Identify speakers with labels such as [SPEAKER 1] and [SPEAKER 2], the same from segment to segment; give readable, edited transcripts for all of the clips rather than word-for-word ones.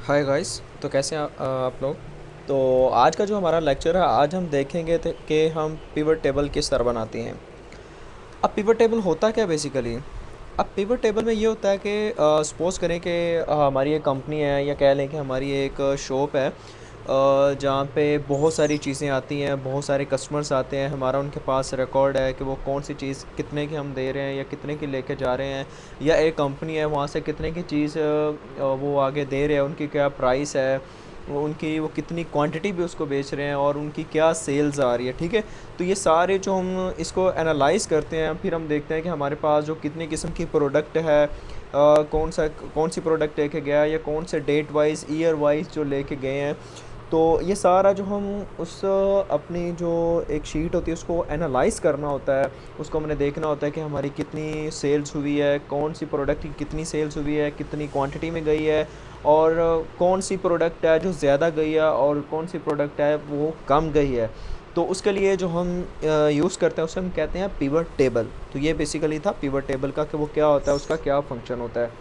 [SPEAKER 1] Hi guys. तो कैसे हैं आप लोग। तो आज का जो हमारा लेक्चर है, आज हम देखेंगे कि हम पिवट टेबल किस तरह बनाते हैं। अब पिवट टेबल होता क्या बेसिकली। अब पिवट टेबल में ये होता है कि सपोज़ करें कि हमारी एक कंपनी है, या कह लें कि हमारी एक शॉप है, जहाँ पे बहुत सारी चीज़ें आती हैं, बहुत सारे कस्टमर्स आते हैं, हमारा उनके पास रिकॉर्ड है कि वो कौन सी चीज़ कितने की हम दे रहे हैं या कितने की लेके जा रहे हैं, या एक कंपनी है वहाँ से कितने की चीज़ वो आगे दे रहे हैं, उनकी क्या प्राइस है, वो कितनी क्वांटिटी भी उसको बेच रहे हैं, और उनकी क्या सेल्स आ रही है। ठीक है। तो ये सारे जो हम इसको एनालाइज करते हैं, फिर हम देखते हैं कि हमारे पास जो कितनी किस्म की प्रोडक्ट है, कौन सी प्रोडक्ट लेके गया, या कौन से डेट वाइज ईयर वाइज जो लेके गए हैं। तो ये सारा जो हम उस अपनी जो एक शीट होती है उसको एनालाइज करना होता है। उसको हमने देखना होता है कि हमारी कितनी सेल्स हुई है, कौन सी प्रोडक्ट की कितनी सेल्स हुई है, कितनी क्वांटिटी में गई है, और कौन सी प्रोडक्ट है जो ज़्यादा गई है और कौन सी प्रोडक्ट है वो कम गई है। तो उसके लिए जो हम यूज़ करते हैं उसे हम कहते हैं पिवट टेबल। तो ये बेसिकली था पिवट टेबल का, कि वो क्या होता है, उसका क्या फंक्शन होता है।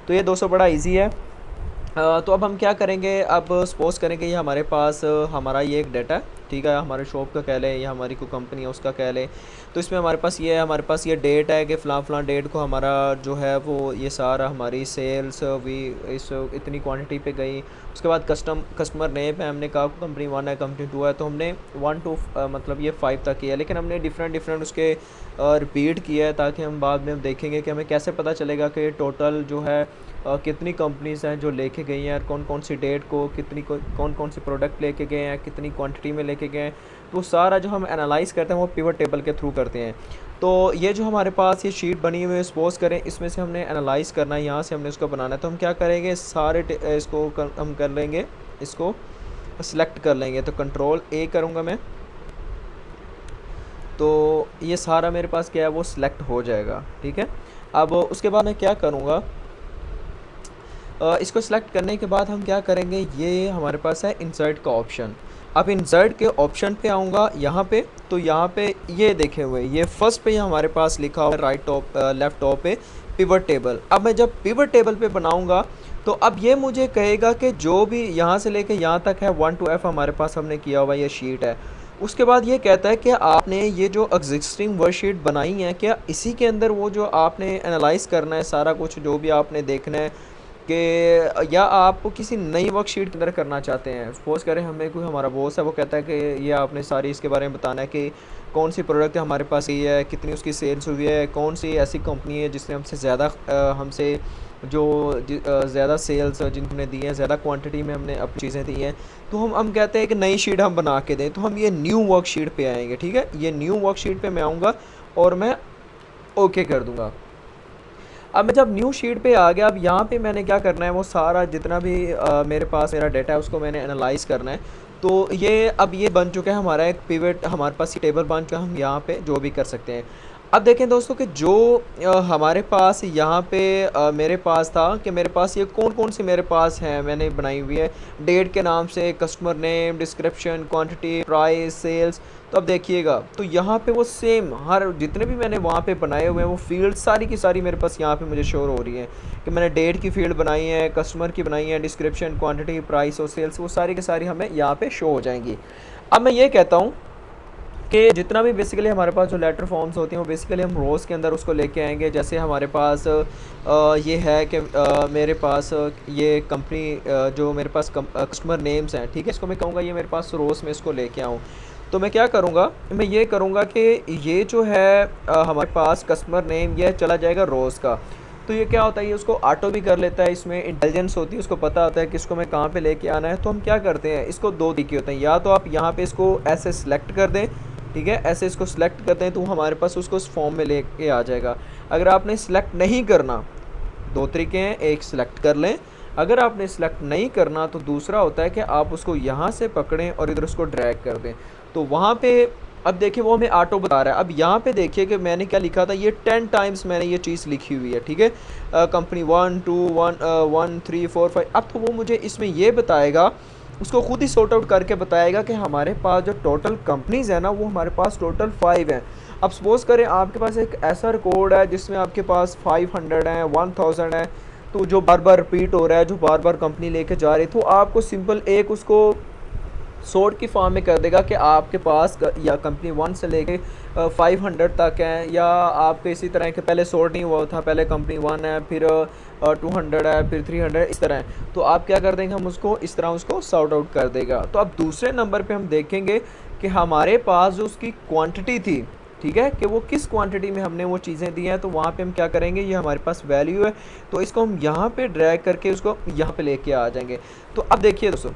[SPEAKER 1] तो ये दोस्तों बड़ा इजी है। तो अब हम क्या करेंगे, अब सपोज़ करें कि ये हमारे पास हमारा ये एक डाटा है। ठीक है, हमारे शॉप का कह लें या हमारी कोई कंपनी है उसका कह लें। तो इसमें हमारे पास ये है, हमारे पास ये डेट है कि फ़लाँ डेट को हमारा जो है वो ये सारा हमारी सेल्स भी इस इतनी क्वांटिटी पे गई। उसके बाद कस्टमर नेम है, हमने कहा कंपनी 1 है, कंपनी 2 है, तो हमने 1 टू मतलब ये 5 तक किया है, लेकिन हमने डिफरेंट डिफरेंट उसके रिपीट किया है, ताकि हम बाद में हम देखेंगे कि हमें कैसे पता चलेगा कि टोटल जो है कितनी कंपनीज़ हैं जो लेके गई हैं, और कौन कौन सी डेट को कौन कौन सी प्रोडक्ट लेके गए हैं, कितनी क्वांटिटी में लेके गए हैं। तो सारा जो हम एनालाइज़ करते हैं वो पिवट टेबल के थ्रू करते हैं। तो ये जो हमारे पास ये शीट बनी हुई है, सपोज़ करें इसमें से हमने एनालाइज़ करना है, यहाँ से हमने इसको बनाना है। तो हम क्या करेंगे, हम कर लेंगे, इसको सेलेक्ट कर लेंगे। तो कंट्रोल ए करूँगा मैं, तो ये सारा मेरे पास क्या है वो सिलेक्ट हो जाएगा। ठीक है। अब उसके बाद मैं क्या करूँगा, इसको सिलेक्ट करने के बाद हम क्या करेंगे, ये हमारे पास है इंसर्ट का ऑप्शन। अब इंसर्ट के ऑप्शन पे आऊँगा यहाँ पे, तो यहाँ पे ये देखे हुए ये फर्स्ट पे हमारे पास लिखा हुआ है राइट टॉप लेफ्ट टॉप पे पिवट टेबल। अब मैं जब पिवट टेबल पे बनाऊँगा, तो अब ये मुझे कहेगा कि जो भी यहाँ से लेके यहाँ तक है 1 टू एफ हमारे पास हमने किया हुआ ये शीट है। उसके बाद ये कहता है कि आपने ये जो एग्जिस्टिंग वर्कशीट बनाई है, क्या इसी के अंदर वो जो आपने एनालाइज करना है सारा कुछ जो भी आपने देखना है, कि या आप किसी नई वर्कशीट के अंदर करना चाहते हैं। सपोज़ करें हमें कोई हमारा बॉस है, वो कहता है कि ये आपने सारी इसके बारे में बताना है कि कौन सी प्रोडक्ट हमारे पास ये है, कितनी उसकी सेल्स हुई है, कौन सी ऐसी कंपनी है जिसने हमसे ज़्यादा हमसे ज़्यादा सेल्स जिन्होंने दी हैं, ज़्यादा क्वांटिटी में हमने अब चीज़ें दी हैं। तो हम कहते हैं कि नई शीट हम बना के दें, तो हम ये न्यू वर्कशीट पे आएंगे। ठीक है, ये न्यू वर्कशीट पे मैं आऊँगा और मैं ओके कर दूँगा। अब मैं जब न्यू शीट पे आ गया, अब यहाँ पे मैंने क्या करना है, वो सारा जितना भी मेरे पास मेरा डाटा है उसको मैंने एनालाइज करना है। तो ये अब ये बन चुका है हमारा एक पिवट, हमारे पास ये टेबल बन चुका है, हम यहाँ पे जो भी कर सकते हैं। अब देखें दोस्तों कि जो हमारे पास यहाँ पे मेरे पास था कि मेरे पास ये कौन कौन सी मेरे पास हैं, मैंने बनाई हुई है डेट के नाम से, customer name, description, quantity, price, sales. तो अब देखिएगा, तो यहाँ पे वो सेम हर जितने भी मैंने वहाँ पे बनाए हुए हैं वो फील्ड सारी की सारी मेरे पास यहाँ पे मुझे शोर हो रही है, कि मैंने डेट की फील्ड बनाई है, कस्टमर की बनाई है, डिस्क्रिप्शन, क्वांटिटी, प्राइस और सेल्स, वो सारी की सारी हमें यहाँ पे शो हो जाएंगी। अब मैं ये कहता हूँ कि जितना भी बेसिकली हमारे पास जो लेटर फॉर्म्स होती हैं वो बेसिकली हम रोज़ के अंदर उसको लेके आएंगे। जैसे हमारे पास ये है कि मेरे पास ये कंपनी जो मेरे पास कस्टमर नेम्स हैं, ठीक है, इसको मैं कहूँगा ये मेरे पास रोज़ में इसको लेके आऊँ। तो मैं क्या करूँगा, मैं ये करूँगा कि ये जो है हमारे पास कस्टमर नेम ये चला जाएगा रोज़ का। तो ये क्या होता है, ये उसको ऑटो भी कर लेता है, इसमें इंटेलिजेंस होती है, उसको पता होता है किसको मैं कहाँ पे लेके आना है। तो हम क्या करते हैं, इसको दो तरीके होते हैं, या तो आप यहाँ पे इसको ऐसे सिलेक्ट कर दें, ठीक है, ऐसे इसको सिलेक्ट करते हैं तो हमारे पास उसको उस फॉर्म में लेके आ जाएगा। अगर आपने सिलेक्ट नहीं करना, दो तरीके हैं, एक सिलेक्ट कर लें, अगर आपने सिलेक्ट नहीं करना तो दूसरा होता है कि आप उसको यहाँ से पकड़ें और इधर उसको ड्रैग कर दें। तो वहाँ पे अब देखिए वो हमें ऑटो बता रहा है। अब यहाँ पे देखिए कि मैंने क्या लिखा था, ये 10 टाइम्स मैंने ये चीज़ लिखी हुई है। ठीक है, कंपनी 1 2 1 1 3 4 5। अब तो वो मुझे इसमें ये बताएगा, उसको खुद ही सॉर्ट आउट करके बताएगा कि हमारे पास जो टोटल कंपनीज़ है ना वो हमारे पास टोटल 5 हैं। अब सपोज़ करें आपके पास एक ऐसा रिकॉर्ड है जिसमें आपके पास 500 हैं, 1000 है, तो जो बार बार रिपीट हो रहा है, जो बार बार कंपनी लेके जा रही है, तो आपको सिंपल एक उसको सॉर्ट की फॉर्म में कर देगा कि आपके पास या कंपनी 1 से लेके 500 तक है, या आपके इसी तरह के पहले सॉर्ट नहीं हुआ था, पहले कंपनी 1 है, फिर 200 है, फिर 300, इस तरह है। तो आप क्या कर देंगे, हम उसको इस तरह उसको सॉर्ट आउट कर देगा। तो अब दूसरे नंबर पे हम देखेंगे कि हमारे पास जो उसकी क्वांटिटी थी, ठीक है, कि वो किस क्वांटिटी में हमने वो चीज़ें दी हैं। तो वहाँ पे हम क्या करेंगे, ये हमारे पास वैल्यू है, तो इसको हम यहाँ पे ड्रैग करके उसको यहाँ पे लेके आ जाएंगे। तो अब देखिए दोस्तों,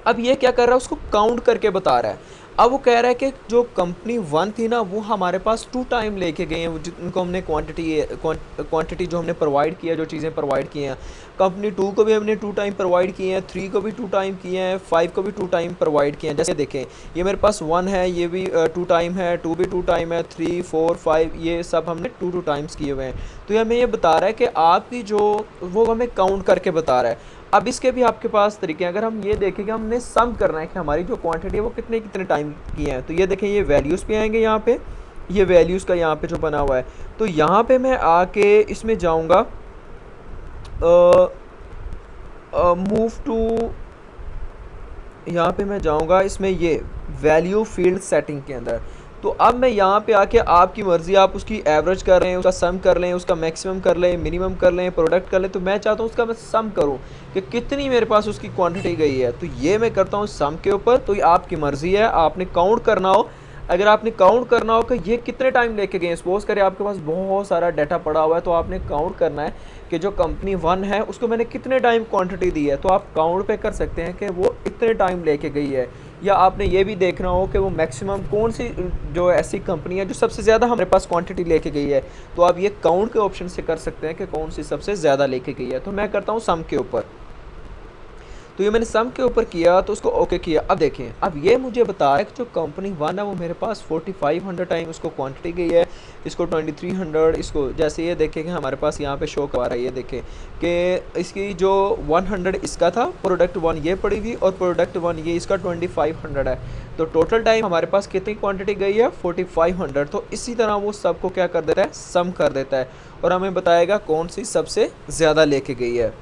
[SPEAKER 1] अब ये क्या कर रहा है, उसको काउंट करके बता रहा है। अब वो कह रहा है कि जो कंपनी 1 थी ना, वो हमारे पास 2 टाइम लेके गए हैं, जिनको हमने क्वांटिटी जो हमने प्रोवाइड किया, जो चीज़ें प्रोवाइड की हैं। कंपनी 2 को भी हमने 2 टाइम प्रोवाइड किए हैं, 3 को भी 2 टाइम किए हैं, 5 को भी 2 टाइम प्रोवाइड किए हैं। जैसे देखें, ये मेरे पास 1 है, ये भी 2 टाइम है, 2 भी 2 टाइम है, 3, 4, 5, ये सब हमने 2 टाइम्स किए हुए हैं। तो ये हमें ये बता रहा है कि आपकी जो वो हमें काउंट करके बता रहा है। अब इसके भी आपके पास तरीके हैं। अगर हम ये देखें कि हमने सम करना है कि हमारी जो क्वांटिटी है वो कितने कितने टाइम की है, तो ये देखें, ये वैल्यूज़ पे आएंगे, यहाँ पे ये वैल्यूज़ का यहाँ पे जो बना हुआ है। तो यहाँ पे मैं आके इसमें जाऊँगा मूव टू, यहाँ पे मैं जाऊँगा इसमें ये वैल्यू फील्ड सेटिंग के अंदर। तो अब मैं यहाँ पे आके, आपकी मर्ज़ी, आप उसकी एवरेज कर लें, उसका सम कर लें, उसका मैक्सिमम कर लें, मिनिमम कर लें, प्रोडक्ट कर लें। तो मैं चाहता हूँ उसका मैं सम करूँ कि कितनी मेरे पास उसकी क्वांटिटी गई है। तो ये मैं करता हूँ सम के ऊपर। तो ये आपकी मर्ज़ी है, आपने काउंट करना हो। अगर आपने काउंट करना हो कि ये कितने टाइम लेके गए, सपोज करें आपके पास बहुत सारा डाटा पड़ा हुआ है, तो आपने काउंट करना है कि जो कंपनी 1 है उसको मैंने कितने टाइम क्वांटिटी दी है। तो आप काउंट पे कर सकते हैं कि वो इतने टाइम लेके गई है। या आपने ये भी देखना हो कि वो मैक्सिमम कौन सी जो ऐसी कंपनी है जो सबसे ज़्यादा हमारे पास क्वांटिटी लेके गई है। तो आप ये काउंट के ऑप्शन से कर सकते हैं कि कौन सी सबसे ज़्यादा लेके गई है। तो मैं करता हूँ सम के ऊपर। तो ये मैंने सम के ऊपर किया, तो उसको ओके किया। अब देखें, अब ये मुझे बता रहा है कि जो कंपनी 1 है वो मेरे पास 4500 टाइम उसको क्वांटिटी गई है, इसको 2300, इसको जैसे ये देखें कि हमारे पास यहाँ पे शो करवा रहा है। ये देखें कि इसकी जो 100 इसका था, प्रोडक्ट 1 ये पड़ी हुई, और प्रोडक्ट 1 ये इसका 2500 है। तो टोटल टाइम हमारे पास कितनी क्वांटिटी गई है, 4500। तो इसी तरह वो सबको क्या कर देता है, सम कर देता है, और हमें बताएगा कौन सी सबसे ज़्यादा लेके गई है।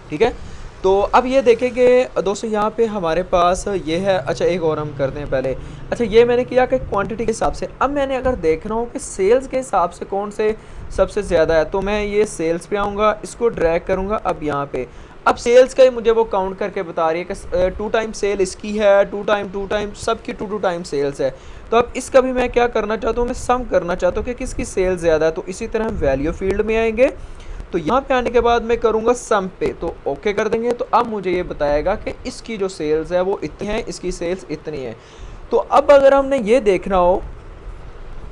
[SPEAKER 1] ठीक है, तो अब ये देखें कि दोस्तों यहाँ पे हमारे पास ये है। अच्छा, एक और हम करते हैं पहले। अच्छा, ये मैंने किया कि क्वांटिटी के हिसाब से। अब मैंने अगर देख रहा हूँ कि सेल्स के हिसाब से कौन से सबसे ज़्यादा है, तो मैं ये सेल्स पे आऊँगा, इसको ड्रैग करूँगा अब यहाँ पे। अब सेल्स का ही मुझे वो काउंट करके बता रही है कि 2 टाइम सेल इसकी है, 2 टाइम सबकी 2 टाइम सेल्स है। तो अब इसका भी मैं क्या करना चाहता हूँ, मैं सम करना चाहता हूँ कि किसकी सेल ज़्यादा है। तो इसी तरह हम वैल्यू फील्ड में आएंगे, तो यहाँ पे आने के बाद मैं करूँगा सम पे, तो ओके कर देंगे। तो अब मुझे ये बताएगा कि इसकी जो सेल्स है वो इतनी है, इसकी सेल्स इतनी है। तो अब अगर हमने ये देखना हो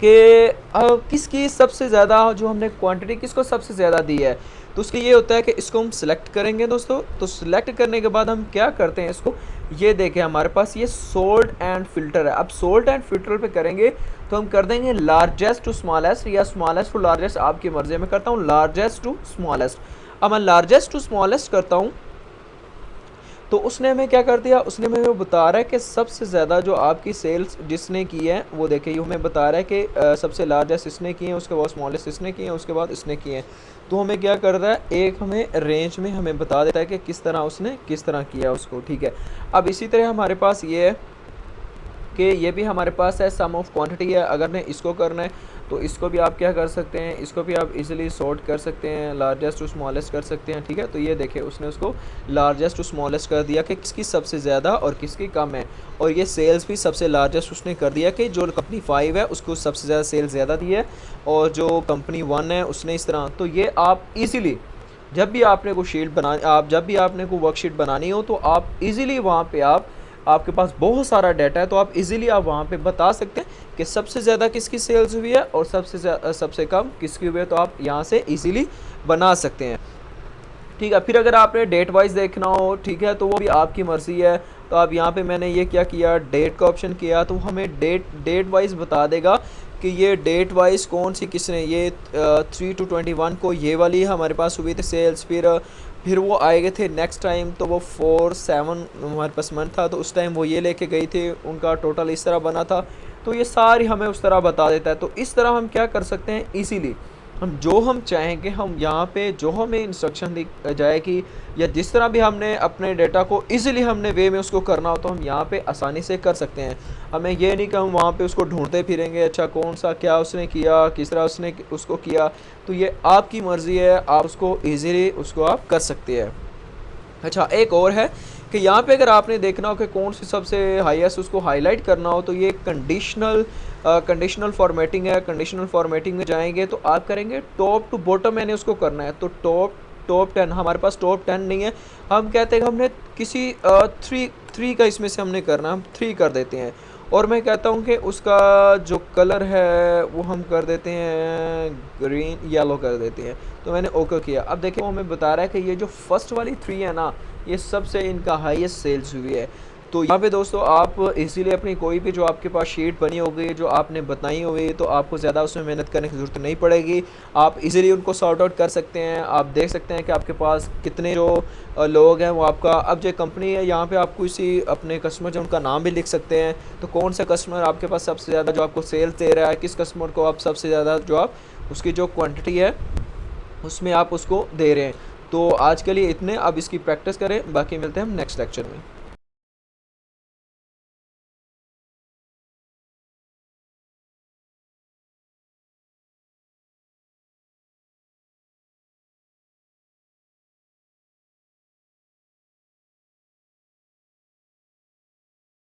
[SPEAKER 1] कि किसकी सबसे ज़्यादा, जो हमने क्वांटिटी किसको सबसे ज़्यादा दी है, तो उसके ये होता है कि इसको हम सिलेक्ट करेंगे दोस्तों। तो सिलेक्ट करने के बाद हम क्या करते हैं, इसको ये देखें, हमारे पास ये सोर्ट एंड फिल्टर है। अब सोर्ट एंड फिल्टर पे करेंगे तो हम कर देंगे लार्जेस्ट टू स्मॉलेस्ट, या स्मॉलेस्ट टू लार्जेस्ट, आपकी मर्जी। मैं करता हूँ लार्जेस्ट टू स्मॉलेस्ट। अब मैं लार्जेस्ट टू स्मॉलेस्ट करता हूँ, तो उसने हमें क्या कर दिया, उसने हमें वो बता रहा है कि सबसे ज़्यादा जो आपकी सेल्स जिसने की है, वो देखिए ये हमें बता रहा है कि सबसे लार्जेस्ट इसने की है, उसके बाद स्मॉलेस्ट इसने की है, उसके बाद इसने की है। तो हमें क्या कर रहा है, एक हमें रेंज में हमें बता देता है कि किस तरह उसने किस तरह किया उसको। ठीक है, अब इसी तरह हमारे पास ये है कि ये भी हमारे पास है, सम ऑफ क्वांटिटी है। अगर ने इसको करना है तो इसको भी आप क्या कर सकते हैं, इसको भी आप इजीली सॉर्ट कर सकते हैं, लार्जेस्ट टू स्मॉलेस्ट कर सकते हैं। ठीक है, तो ये देखिए उसने उसको लार्जेस्ट टू स्मॉलेस्ट कर दिया कि किसकी सबसे ज़्यादा और किसकी कम है। और ये सेल्स भी सबसे लार्जेस्ट उसने कर दिया कि जो कंपनी 5 है उसको सबसे ज़्यादा सेल ज़्यादा दी है, और जो कंपनी 1 है उसने इस तरह। तो ये आप इजीली जब भी आपने को शीट बना आप जब भी आपने को वर्कशीट बनानी हो, तो आप इजीली वहाँ पे आपके पास बहुत सारा डाटा है, तो आप इजीली आप वहाँ पे बता सकते हैं कि सबसे ज़्यादा किसकी सेल्स हुई है और सबसे कम किसकी हुई है। तो आप यहाँ से इजीली बना सकते हैं। ठीक है, फिर अगर आपने डेट वाइज देखना हो, ठीक है, तो वो भी आपकी मर्ज़ी है। तो आप यहाँ पे मैंने ये क्या किया, डेट का ऑप्शन किया, तो हमें डेट वाइज बता देगा कि ये डेट वाइज कौन सी किसने, ये 3 to 21 को ये वाली हमारे पास हुई थी सेल्स। फिर वो आए गए थे नेक्स्ट टाइम, तो वो 4-7 हमारे पास मंथ था, तो उस टाइम वो ये लेके गई थी, उनका टोटल इस तरह बना था। तो ये सारी हमें उस तरह बता देता है। तो इस तरह हम क्या कर सकते हैं, इजीली जो हम चाहेंगे हम यहाँ पे जो हमें इंस्ट्रक्शन दी जाए कि या जिस तरह भी हमने अपने डेटा को इजीली हमने वे में उसको करना हो तो हम यहाँ पे आसानी से कर सकते हैं। हमें ये नहीं कि हम वहाँ पे उसको ढूंढते फिरेंगे, अच्छा कौन सा क्या उसने किया, किस तरह उसने उसको किया। तो ये आपकी मर्ज़ी है, आप उसको ईज़िली उसको आप कर सकते हैं। अच्छा एक और है कि यहाँ पे अगर आपने देखना हो कि कौन सी सबसे हाईएस्ट उसको हाईलाइट करना हो तो ये कंडीशनल फॉर्मेटिंग है। कंडीशनल फॉर्मेटिंग में जाएंगे तो आप करेंगे टॉप टू बॉटम, मैंने उसको करना है तो टॉप 10 हमारे पास टॉप 10 नहीं है। हम कहते हैं कि हमने किसी थ्री का इसमें से हमने करना, हम 3 कर देते हैं। और मैं कहता हूँ कि उसका जो कलर है वो हम कर देते हैं ग्रीन येलो कर देते हैं। तो मैंने ओके किया। अब देखिए वो हमें बता रहा है कि ये जो फर्स्ट वाली 3 है ना, ये सबसे इनका हाईएस्ट सेल्स हुई है। तो यहाँ पे दोस्तों आप इसीलिए अपनी कोई भी जो आपके पास शीट बनी होगी जो आपने बताई होगी तो आपको ज़्यादा उसमें मेहनत करने की ज़रूरत नहीं पड़ेगी। आप इजीली उनको सॉर्ट आउट कर सकते हैं। आप देख सकते हैं कि आपके पास कितने जो लोग हैं वो आपका, अब जो कंपनी है यहाँ पे आप किसी अपने कस्टमर जो उनका नाम भी लिख सकते हैं। तो कौन सा कस्टमर आपके पास सबसे ज़्यादा जो आपको सेल्स दे रहा है, किस कस्टमर को आप सबसे ज़्यादा जो आप उसकी जो क्वान्टिटी है उसमें आप उसको दे रहे हैं। तो आज के लिए इतने, अब इसकी प्रैक्टिस करें, बाकी मिलते हैं हम नेक्स्ट लेक्चर में।